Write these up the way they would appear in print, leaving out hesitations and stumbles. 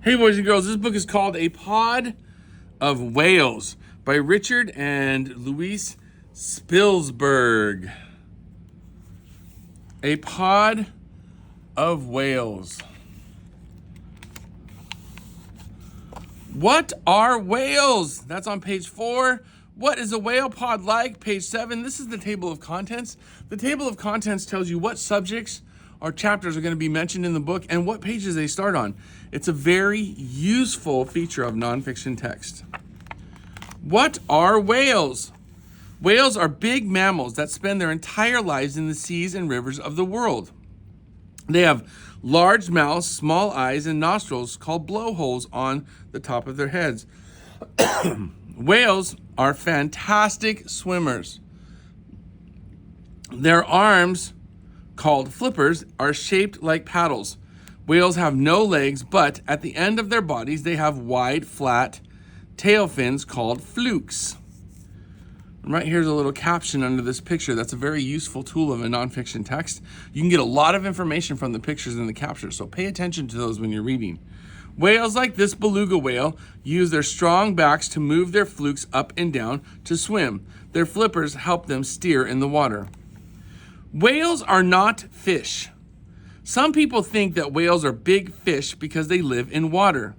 Hey, boys and girls, this book is called A Pod of Whales by Richard and Louise Spilsbury. A Pod of Whales. What are whales? That's on page 4. What is a whale pod like? Page 7. This is the table of contents. The table of contents tells you what subjects or chapters are going to be mentioned in the book and what pages they start on. It's a very useful feature of nonfiction text. What are whales? Whales are big mammals that spend their entire lives in the seas and rivers of the world. They have large mouths, small eyes, and nostrils called blowholes on the top of their heads. Whales are fantastic swimmers. Their arms, called flippers, are shaped like paddles. Whales have no legs, but at the end of their bodies, they have wide, flat tail fins called flukes. Right here's a little caption under this picture. That's a very useful tool of a nonfiction text. You can get a lot of information from the pictures and the captions, so pay attention to those when you're reading. Whales like this beluga whale use their strong backs to move their flukes up and down to swim. Their flippers help them steer in the water. Whales are not fish. Some people think that whales are big fish because they live in water,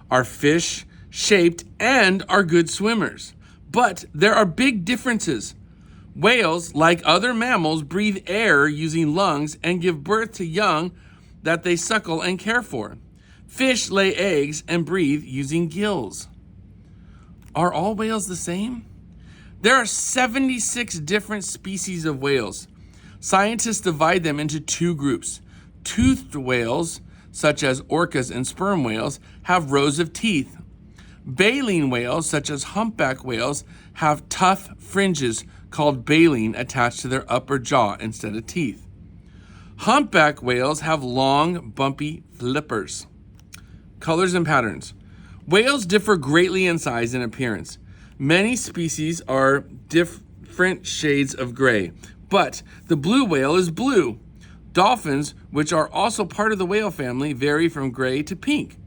are fish-shaped, and are good swimmers. But there are big differences. Whales, like other mammals, breathe air using lungs and give birth to young that they suckle and care for. Fish lay eggs and breathe using gills. Are all whales the same? There are 76 different species of whales. Scientists divide them into two groups. Toothed whales, such as orcas and sperm whales, have rows of teeth. Baleen whales, such as humpback whales, have tough fringes called baleen attached to their upper jaw instead of teeth. Humpback whales have long, bumpy flippers. Colors and patterns. Whales differ greatly in size and appearance. Many species are different shades of gray, but the blue whale is blue. Dolphins, which are also part of the whale family, vary from gray to pink.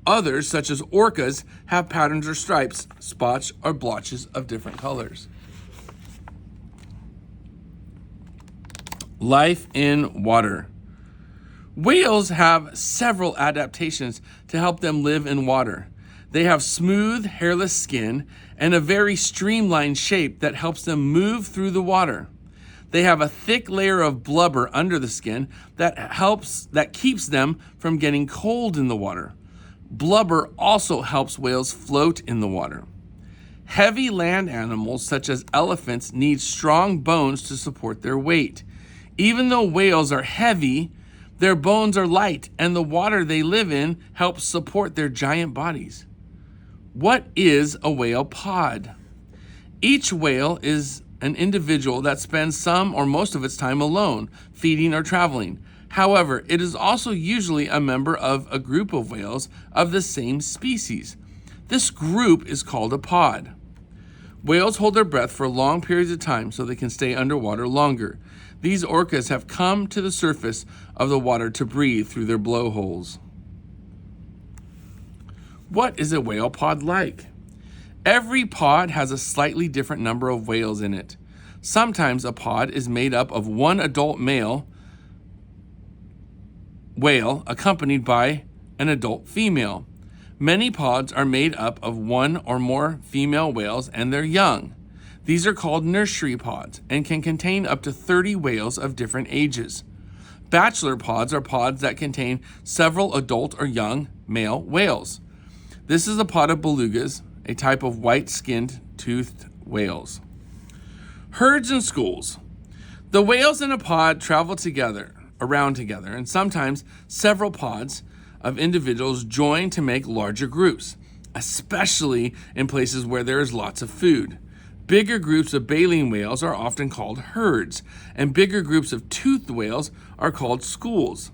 Others, such as orcas, have patterns or stripes, spots, or blotches of different colors. Life in water. Whales have several adaptations to help them live in water. They have smooth, hairless skin and a very streamlined shape that helps them move through the water. They have a thick layer of blubber under the skin that keeps them from getting cold in the water. Blubber also helps whales float in the water. Heavy land animals such as elephants need strong bones to support their weight. Even though whales are heavy, their bones are light, and the water they live in helps support their giant bodies. What is a whale pod? Each whale is an individual that spends some or most of its time alone, feeding or traveling. However, it is also usually a member of a group of whales of the same species. This group is called a pod. Whales hold their breath for long periods of time so they can stay underwater longer. These orcas have come to the surface of the water to breathe through their blowholes. What is a whale pod like? Every pod has a slightly different number of whales in it. Sometimes a pod is made up of one adult male whale accompanied by an adult female. Many pods are made up of one or more female whales and their young. These are called nursery pods and can contain up to 30 whales of different ages. Bachelor pods are pods that contain several adult or young male whales. This is a pod of belugas, a type of white-skinned toothed whales. Herds and schools. The whales in a pod travel around together, and sometimes several pods of individuals join to make larger groups, especially in places where there is lots of food. Bigger groups of baleen whales are often called herds, and bigger groups of toothed whales are called schools.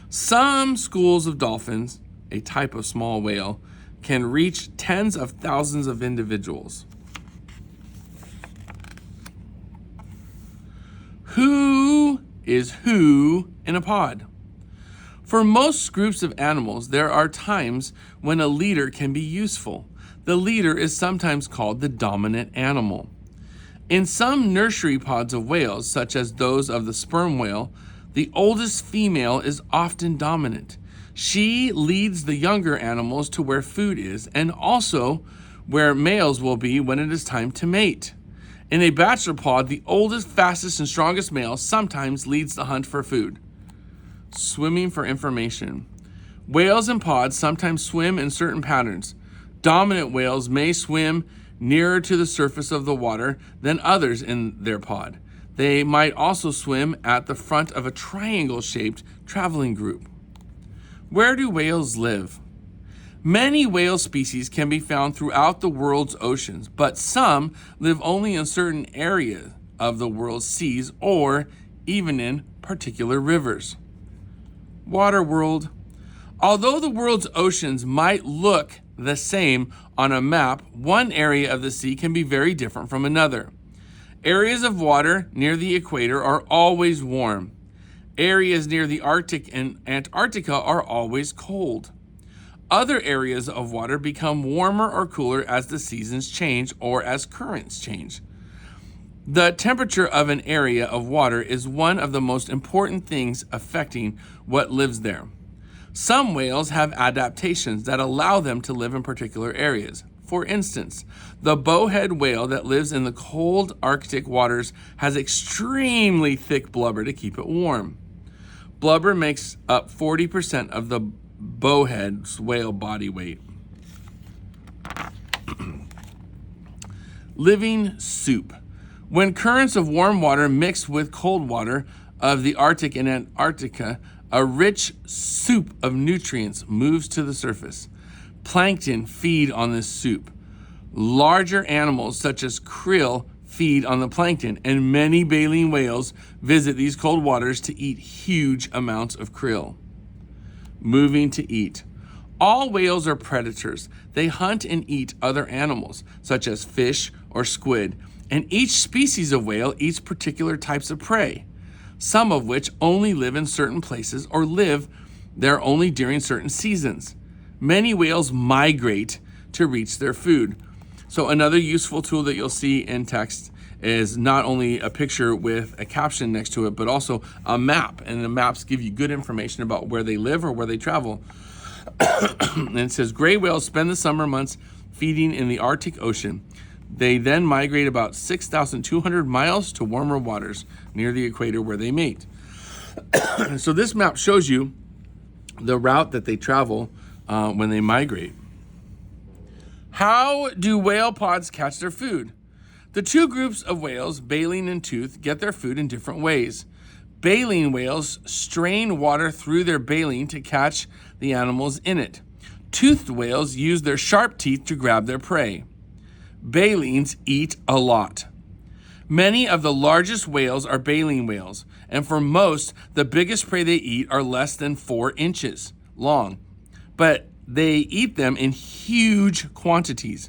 Some schools of dolphins, a type of small whale, can reach tens of thousands of individuals. Who is who in a pod? For most groups of animals, there are times when a leader can be useful. The leader is sometimes called the dominant animal. In some nursery pods of whales, such as those of the sperm whale, the oldest female is often dominant. She leads the younger animals to where food is and also where males will be when it is time to mate. In a bachelor pod, the oldest, fastest, and strongest male sometimes leads the hunt for food. Swimming for information. Whales in pods sometimes swim in certain patterns. Dominant whales may swim nearer to the surface of the water than others in their pod. They might also swim at the front of a triangle-shaped traveling group. Where do whales live? Many whale species can be found throughout the world's oceans, but some live only in certain areas of the world's seas or even in particular rivers. Water world. Although the world's oceans might look the same on a map, one area of the sea can be very different from another. Areas of water near the equator are always warm. Areas near the Arctic and Antarctica are always cold. Other areas of water become warmer or cooler as the seasons change or as currents change. The temperature of an area of water is one of the most important things affecting what lives there. Some whales have adaptations that allow them to live in particular areas. For instance, the bowhead whale that lives in the cold Arctic waters has extremely thick blubber to keep it warm. Blubber makes up 40% of the bowhead's whale body weight. Living soup. When currents of warm water mix with cold water of the Arctic and Antarctica, a rich soup of nutrients moves to the surface. Plankton feed on this soup. Larger animals such as krill feed on the plankton, and many baleen whales visit these cold waters to eat huge amounts of krill. Moving to eat. All whales are predators. They hunt and eat other animals, such as fish or squid, and each species of whale eats particular types of prey, some of which only live in certain places or live there only during certain seasons. Many whales migrate to reach their food. So another useful tool that you'll see in text is not only a picture with a caption next to it, but also a map. And the maps give you good information about where they live or where they travel. And it says, gray whales spend the summer months feeding in the Arctic Ocean. They then migrate about 6,200 miles to warmer waters near the equator where they mate. So this map shows you the route that they travel when they migrate. How do whale pods catch their food? The two groups of whales, baleen and tooth, get their food in different ways. Baleen whales strain water through their baleen to catch the animals in it. Toothed whales use their sharp teeth to grab their prey. Baleens eat a lot. Many of the largest whales are baleen whales, and for most, the biggest prey they eat are less than 4 inches long, but they eat them in huge quantities.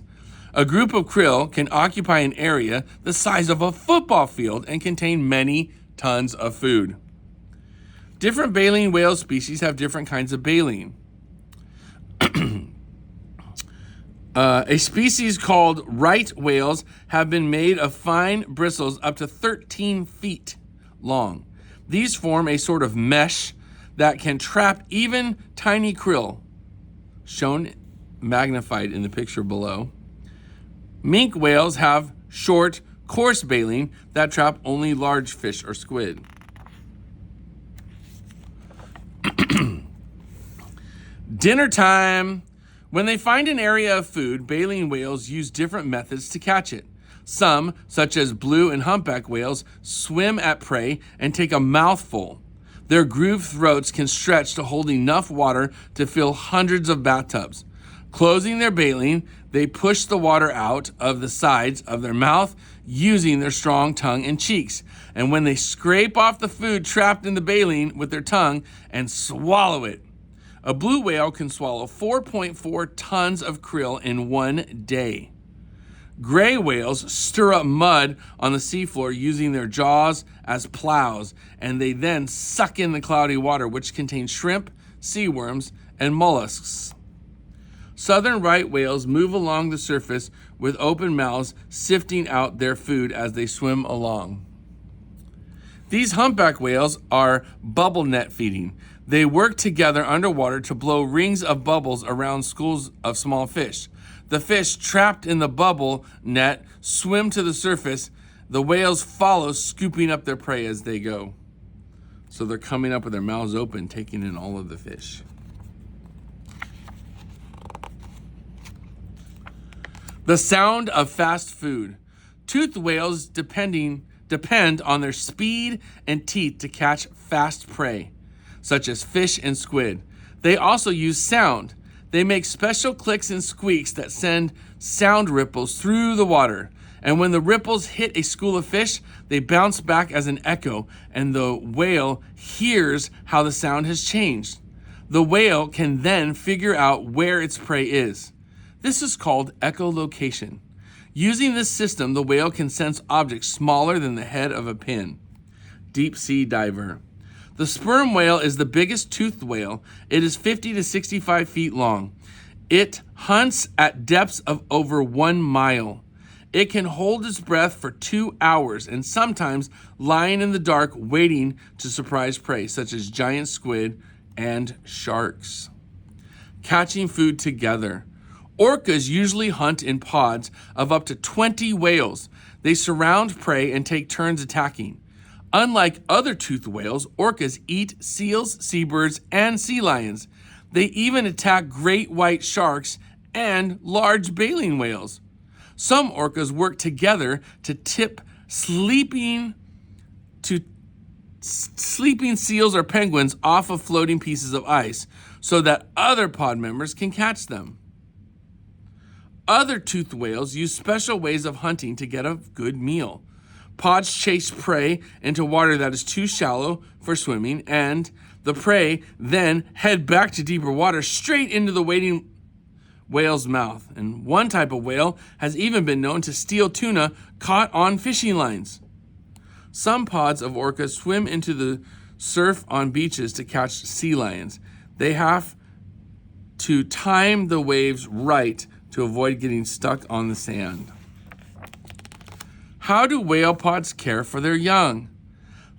A group of krill can occupy an area the size of a football field and contain many tons of food. Different baleen whale species have different kinds of baleen. A species called right whales have been made of fine bristles up to 13 feet long. These form a sort of mesh that can trap even tiny krill, shown magnified in the picture below. Mink whales have short, coarse baleen that trap only large fish or squid. Dinner time. When they find an area of food, baleen whales use different methods to catch it. Some, such as blue and humpback whales, swim at prey and take a mouthful. Their grooved throats can stretch to hold enough water to fill hundreds of bathtubs. Closing their baleen, they push the water out of the sides of their mouth using their strong tongue and cheeks. And when they scrape off the food trapped in the baleen with their tongue and swallow it. A blue whale can swallow 4.4 tons of krill in one day. Gray whales stir up mud on the seafloor using their jaws as plows, and they then suck in the cloudy water, which contains shrimp, seaworms, and mollusks. Southern right whales move along the surface with open mouths, sifting out their food as they swim along. These humpback whales are bubble net feeding. They work together underwater to blow rings of bubbles around schools of small fish. The fish trapped in the bubble net swim to the surface. The whales follow, scooping up their prey as they go. So they're coming up with their mouths open, taking in all of the fish. The sound of fast food. Toothed whales depend on their speed and teeth to catch fast prey, such as fish and squid. They also use sound. They make special clicks and squeaks that send sound ripples through the water. And when the ripples hit a school of fish, they bounce back as an echo, and the whale hears how the sound has changed. The whale can then figure out where its prey is. This is called echolocation. Using this system, the whale can sense objects smaller than the head of a pin. Deep sea diver. The sperm whale is the biggest toothed whale. It is 50 to 65 feet long. It hunts at depths of over 1 mile. It can hold its breath for 2 hours and sometimes lying in the dark waiting to surprise prey, such as giant squid and sharks. Catching food together. Orcas usually hunt in pods of up to 20 whales. They surround prey and take turns attacking. Unlike other toothed whales, orcas eat seals, seabirds, and sea lions. They even attack great white sharks and large baleen whales. Some orcas work together to tip sleeping seals or penguins off of floating pieces of ice so that other pod members can catch them. Other toothed whales use special ways of hunting to get a good meal. Pods chase prey into water that is too shallow for swimming, and the prey then head back to deeper water straight into the waiting whale's mouth. And one type of whale has even been known to steal tuna caught on fishing lines. Some pods of orcas swim into the surf on beaches to catch sea lions. They have to time the waves right to avoid getting stuck on the sand. How do whale pods care for their young?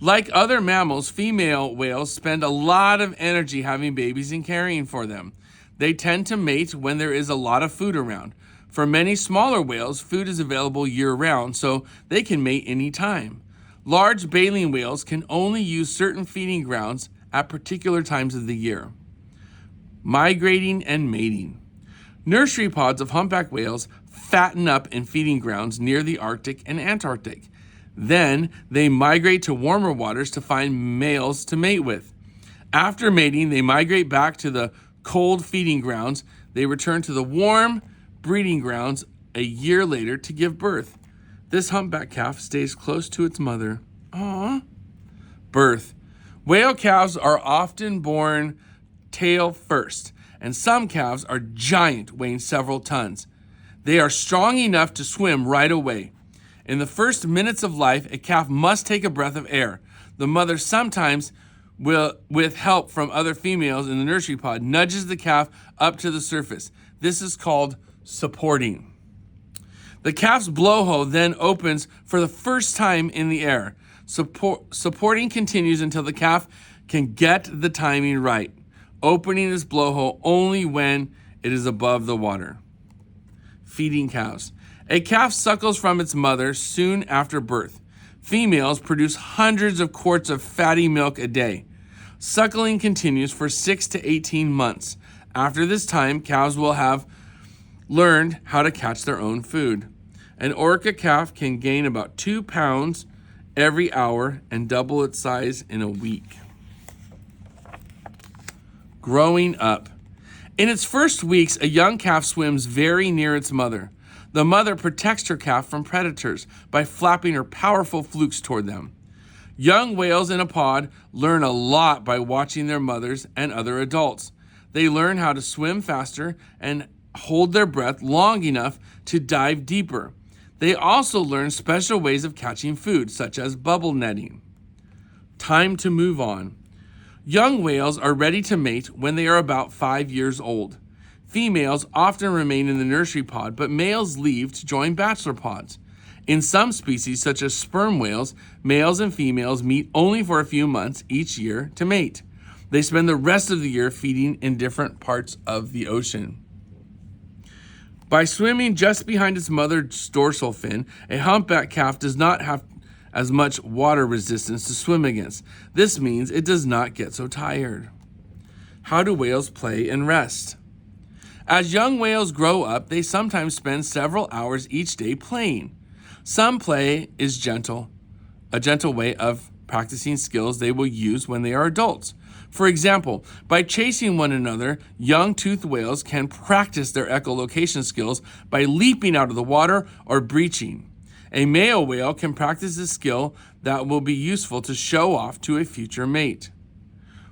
Like other mammals, female whales spend a lot of energy having babies and caring for them. They tend to mate when there is a lot of food around. For many smaller whales, food is available year-round, so they can mate anytime. Large baleen whales can only use certain feeding grounds at particular times of the year. Migrating and mating. Nursery pods of humpback whales fatten up in feeding grounds near the Arctic and Antarctic. Then they migrate to warmer waters to find males to mate with. After mating, they migrate back to the cold feeding grounds. They return to the warm breeding grounds a year later to give birth. This humpback calf stays close to its mother. Aww. Birth. Whale calves are often born tail first, and some calves are giant, weighing several tons. They are strong enough to swim right away. In the first minutes of life, a calf must take a breath of air. The mother sometimes with help from other females in the nursery pod, nudges the calf up to the surface. This is called supporting. The calf's blowhole then opens for the first time in the air. Supporting continues until the calf can get the timing right, opening its blowhole only when it is above the water. Feeding cows. A calf suckles from its mother soon after birth. Females produce hundreds of quarts of fatty milk a day. Suckling continues for 6 to 18 months. After this time, cows will have learned how to catch their own food. An orca calf can gain about 2 pounds every hour and double its size in a week. Growing up. In its first weeks, a young calf swims very near its mother. The mother protects her calf from predators by flapping her powerful flukes toward them. Young whales in a pod learn a lot by watching their mothers and other adults. They learn how to swim faster and hold their breath long enough to dive deeper. They also learn special ways of catching food, such as bubble netting. Time to move on. Young whales are ready to mate when they are about 5 years old. Females often remain in the nursery pod, but males leave to join bachelor pods. In some species, such as sperm whales, males and females meet only for a few months each year to mate. They spend the rest of the year feeding in different parts of the ocean. By swimming just behind its mother's dorsal fin, a humpback calf does not have as much water resistance to swim against. This means it does not get so tired. How do whales play and rest? As young whales grow up, they sometimes spend several hours each day playing. Some play is a gentle way of practicing skills they will use when they are adults. For example, by chasing one another, young toothed whales can practice their echolocation skills by leaping out of the water or breaching. A male whale can practice a skill that will be useful to show off to a future mate.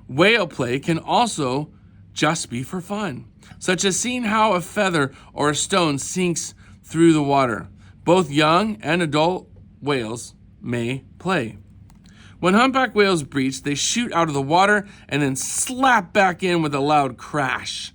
Whale play can also just be for fun, such as seeing how a feather or a stone sinks through the water. Both young and adult whales may play. When humpback whales breach, they shoot out of the water and then slap back in with a loud crash.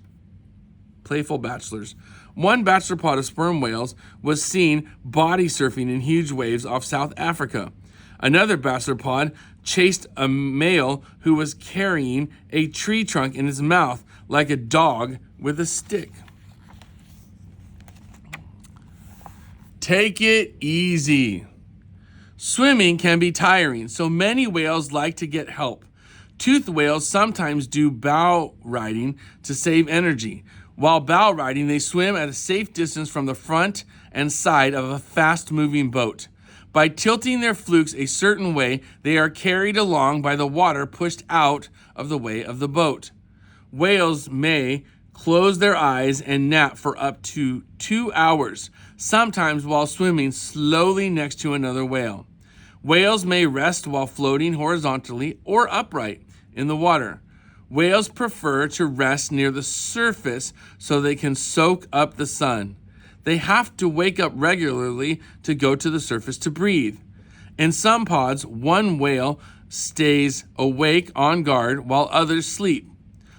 Playful bachelors. One bachelor pod of sperm whales was seen body surfing in huge waves off South Africa. Another bachelor pod chased a male who was carrying a tree trunk in his mouth like a dog with a stick. Take it easy. Swimming can be tiring, so many whales like to get help. Toothed whales sometimes do bow riding to save energy. While bow riding, they swim at a safe distance from the front and side of a fast-moving boat. By tilting their flukes a certain way, they are carried along by the water pushed out of the way of the boat. Whales may close their eyes and nap for up to 2 hours, sometimes while swimming slowly next to another whale. Whales may rest while floating horizontally or upright in the water. Whales prefer to rest near the surface so they can soak up the sun. They have to wake up regularly to go to the surface to breathe. In some pods, one whale stays awake on guard while others sleep.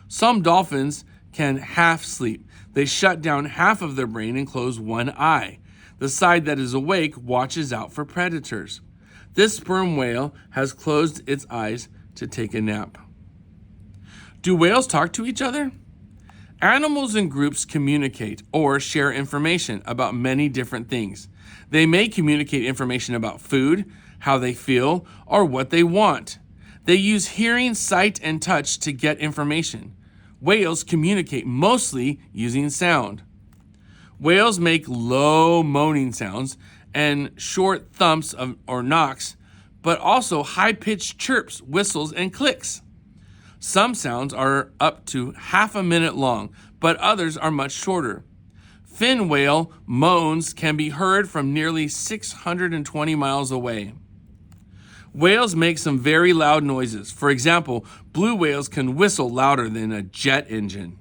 Some dolphins can half sleep. They shut down half of their brain and close one eye. The side that is awake watches out for predators. This sperm whale has closed its eyes to take a nap. Do whales talk to each other? Animals in groups communicate or share information about many different things. They may communicate information about food, how they feel, or what they want. They use hearing, sight, and touch to get information. Whales communicate mostly using sound. Whales make low moaning sounds and short thumps or knocks, but also high-pitched chirps, whistles, and clicks. Some sounds are up to half a minute long, but others are much shorter. Fin whale moans can be heard from nearly 620 miles away. Whales make some very loud noises. For example, blue whales can whistle louder than a jet engine.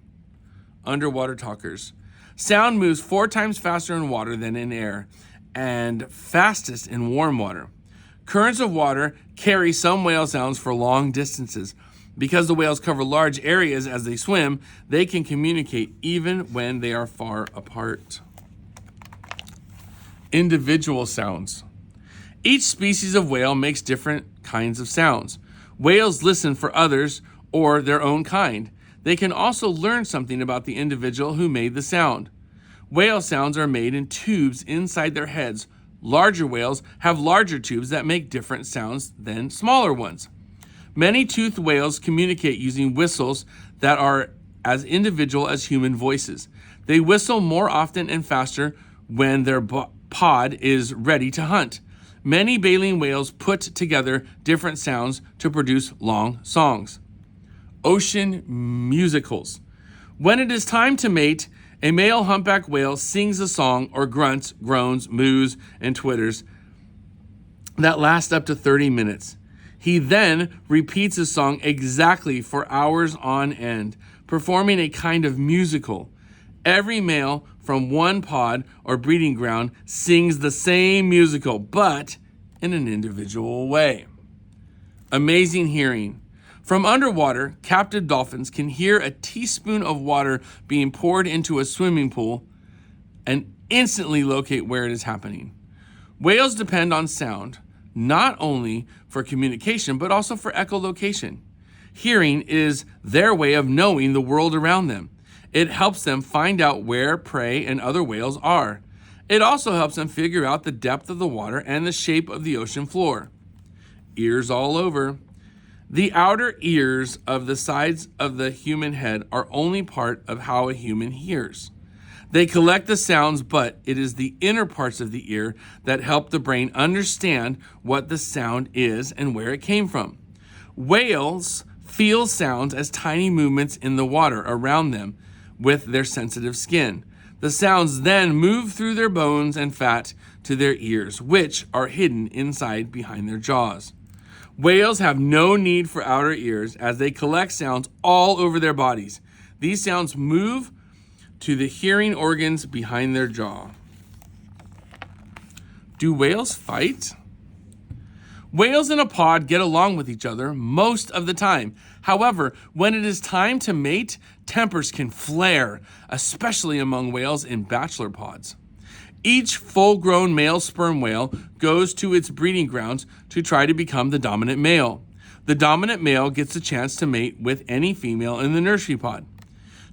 Underwater talkers. Sound moves 4 times faster in water than in air, and fastest in warm water. Currents of water carry some whale sounds for long distances. Because the whales cover large areas as they swim, they can communicate even when they are far apart. Individual sounds. Each species of whale makes different kinds of sounds. Whales listen for others or their own kind. They can also learn something about the individual who made the sound. Whale sounds are made in tubes inside their heads. Larger whales have larger tubes that make different sounds than smaller ones. Many toothed whales communicate using whistles that are as individual as human voices. They whistle more often and faster when their pod is ready to hunt. Many baleen whales put together different sounds to produce long songs. Ocean musicals. When it is time to mate, a male humpback whale sings a song or grunts, groans, moos, and twitters that last up to 30 minutes. He then repeats his song exactly for hours on end, performing a kind of musical. Every male from one pod or breeding ground sings the same musical, but in an individual way. Amazing hearing. From underwater, captive dolphins can hear a teaspoon of water being poured into a swimming pool and instantly locate where it is happening. Whales depend on sound, not only for communication, but also for echolocation. Hearing is their way of knowing the world around them. It helps them find out where prey and other whales are. It also helps them figure out the depth of the water and the shape of the ocean floor. Ears all over. The outer ears of the sides of the human head are only part of how a human hears. They collect the sounds, but it is the inner parts of the ear that help the brain understand what the sound is and where it came from. Whales feel sounds as tiny movements in the water around them with their sensitive skin. The sounds then move through their bones and fat to their ears, which are hidden inside behind their jaws. Whales have no need for outer ears as they collect sounds all over their bodies. These sounds move to the hearing organs behind their jaw. Do whales fight? Whales in a pod get along with each other most of the time. However, when it is time to mate, tempers can flare, especially among whales in bachelor pods. Each full-grown male sperm whale goes to its breeding grounds to try to become the dominant male. The dominant male gets a chance to mate with any female in the nursery pod.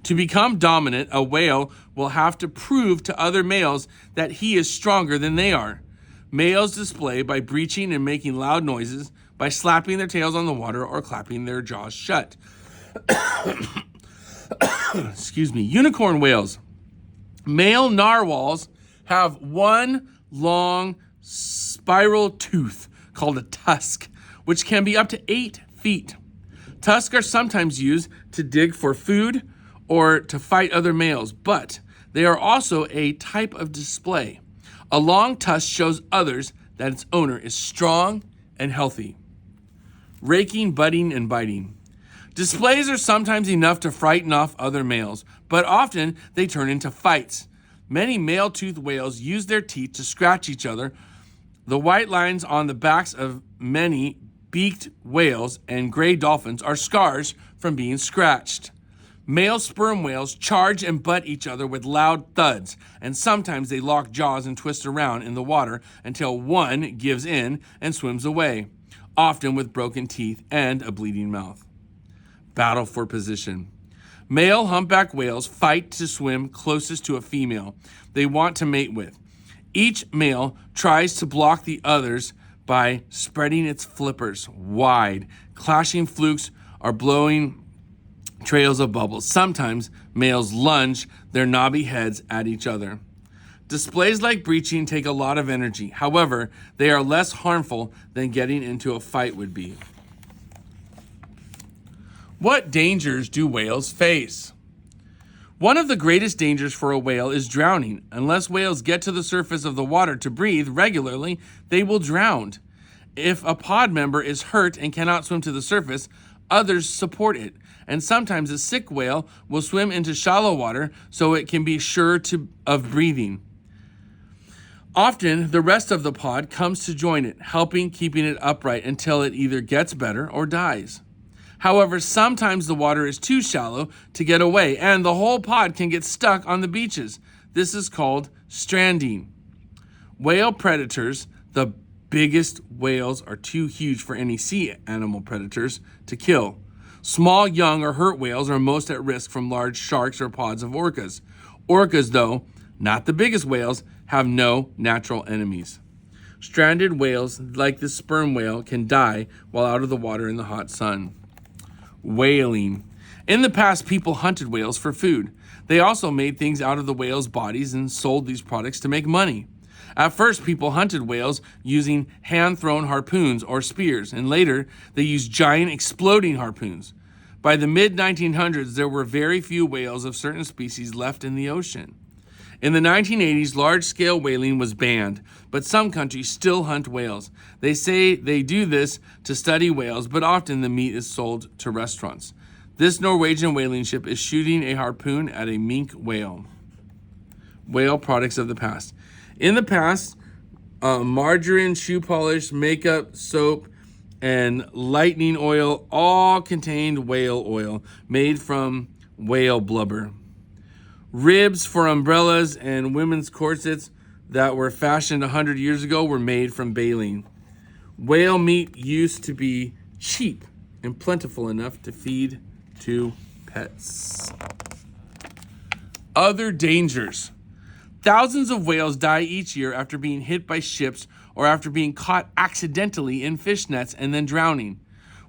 To become dominant, a whale will have to prove to other males that he is stronger than they are. Males display by breaching and making loud noises, by slapping their tails on the water or clapping their jaws shut. Excuse me. Unicorn whales. Male narwhals have one long spiral tooth called a tusk, which can be up to 8 feet. Tusks are sometimes used to dig for food or to fight other males, but they are also a type of display. A long tusk shows others that its owner is strong and healthy. Raking, butting, and biting. Displays are sometimes enough to frighten off other males, but often they turn into fights. Many male-toothed whales use their teeth to scratch each other. The white lines on the backs of many beaked whales and gray dolphins are scars from being scratched. Male sperm whales charge and butt each other with loud thuds, and sometimes they lock jaws and twist around in the water until one gives in and swims away, often with broken teeth and a bleeding mouth. Battle for position. Male humpback whales fight to swim closest to a female they want to mate with. Each male tries to block the others by spreading its flippers wide. Clashing flukes are blowing trails of bubbles. Sometimes males lunge their knobby heads at each other. Displays like breaching take a lot of energy. However, they are less harmful than getting into a fight would be. What dangers do whales face? One of the greatest dangers for a whale is drowning. Unless whales get to the surface of the water to breathe regularly, they will drown. If a pod member is hurt and cannot swim to the surface, others support it. And sometimes a sick whale will swim into shallow water so it can be sure of breathing. Often, the rest of the pod comes to join it, helping keeping it upright until it either gets better or dies. However, sometimes the water is too shallow to get away, and the whole pod can get stuck on the beaches. This is called stranding. Whale predators, the biggest whales are too huge for any sea animal predators to kill. Small, young, or hurt whales are most at risk from large sharks or pods of orcas. Orcas, though, not the biggest whales, have no natural enemies. Stranded whales, like the sperm whale, can die while out of the water in the hot sun. Whaling. In the past, people hunted whales for food. They also made things out of the whales' bodies and sold these products to make money. At first, people hunted whales using hand-thrown harpoons or spears, and later, they used giant exploding harpoons. By the mid-1900s, there were very few whales of certain species left in the ocean. In the 1980s, large-scale whaling was banned, but some countries still hunt whales. They say they do this to study whales, but often the meat is sold to restaurants. This Norwegian whaling ship is shooting a harpoon at a minke whale. Whale products of the past. In the past, margarine, shoe polish, makeup, soap, and lightning oil all contained whale oil made from whale blubber. Ribs for umbrellas and women's corsets that were fashioned 100 years ago were made from baleen. Whale meat used to be cheap and plentiful enough to feed to pets. Other dangers. Thousands of whales die each year after being hit by ships or after being caught accidentally in fish nets and then drowning.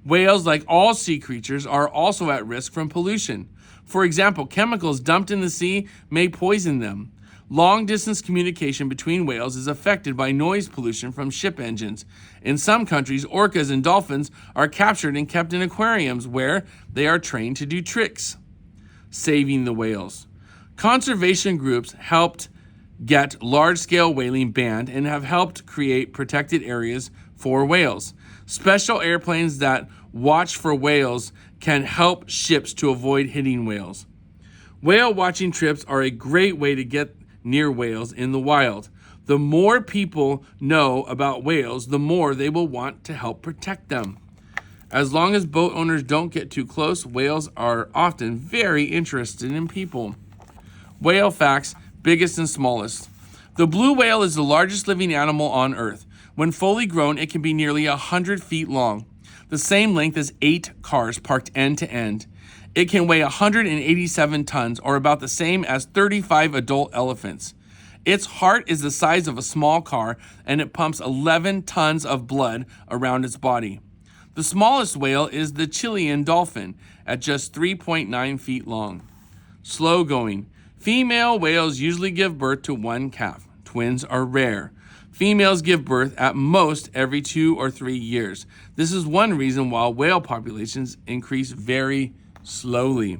Whales, like all sea creatures, are also at risk from pollution. For example, chemicals dumped in the sea may poison them. Long-distance communication between whales is affected by noise pollution from ship engines. In some countries, orcas and dolphins are captured and kept in aquariums where they are trained to do tricks. Saving the whales. Conservation groups helped get large-scale whaling banned and have helped create protected areas for whales. Special airplanes that watch for whales can help ships to avoid hitting whales. Whale watching trips are a great way to get near whales in the wild. The more people know about whales, the more they will want to help protect them. As long as boat owners don't get too close, whales are often very interested in people. Whale facts, biggest and smallest. The blue whale is the largest living animal on Earth. When fully grown, it can be nearly 100 feet long, the same length as 8 cars parked end to end. It can weigh 187 tons, or about the same as 35 adult elephants. Its heart is the size of a small car, and it pumps 11 tons of blood around its body. The smallest whale is the Chilean dolphin, at just 3.9 feet long. Slow going. Female whales usually give birth to one calf. Twins are rare. Females give birth at most every 2 or 3 years. This is one reason why whale populations increase very slowly.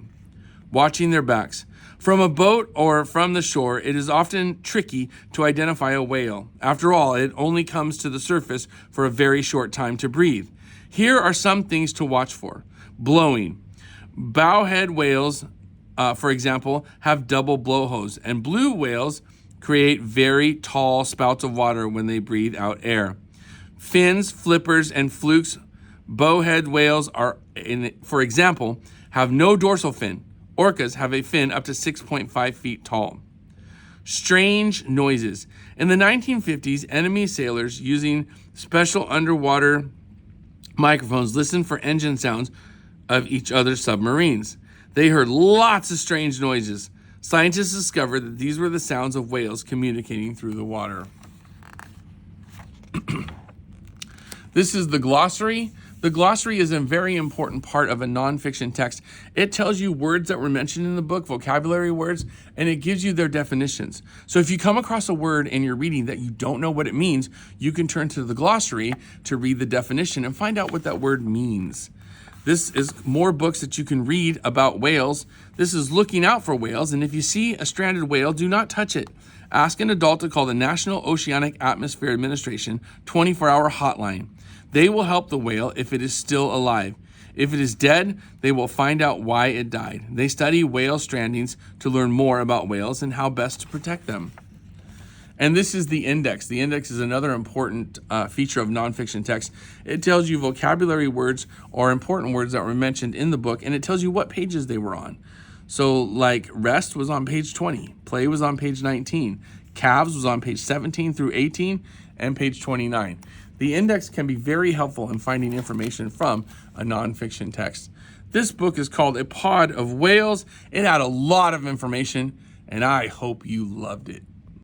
Watching their backs. From a boat or from the shore, it is often tricky to identify a whale. After all, it only comes to the surface for a very short time to breathe. Here are some things to watch for. Blowing. Bowhead whales, for example, have double blowholes, and blue whales create very tall spouts of water when they breathe out air. Fins, flippers, and flukes. Bowhead whales for example, have no dorsal fin. Orcas have a fin up to 6.5 feet tall. Strange noises. In the 1950s, enemy sailors using special underwater microphones listened for engine sounds of each other's submarines. They heard lots of strange noises. Scientists discovered that these were the sounds of whales communicating through the water. This is the glossary. The glossary is a very important part of a nonfiction text. It tells you words that were mentioned in the book, vocabulary words, and it gives you their definitions. So if you come across a word in your reading that you don't know what it means, you can turn to the glossary to read the definition and find out what that word means. This is more books that you can read about whales. This is looking out for whales, and if you see a stranded whale, do not touch it. Ask an adult to call the National Oceanic Atmosphere Administration 24-hour hotline. They will help the whale if it is still alive. If it is dead, they will find out why it died. They study whale strandings to learn more about whales and how best to protect them. And this is the index. The index is another important feature of nonfiction text. It tells you vocabulary words or important words that were mentioned in the book, and it tells you what pages they were on. So like rest was on page 20, play was on page 19, calves was on page 17 through 18, and page 29. The index can be very helpful in finding information from a nonfiction text. This book is called A Pod of Whales. It had a lot of information, and I hope you loved it.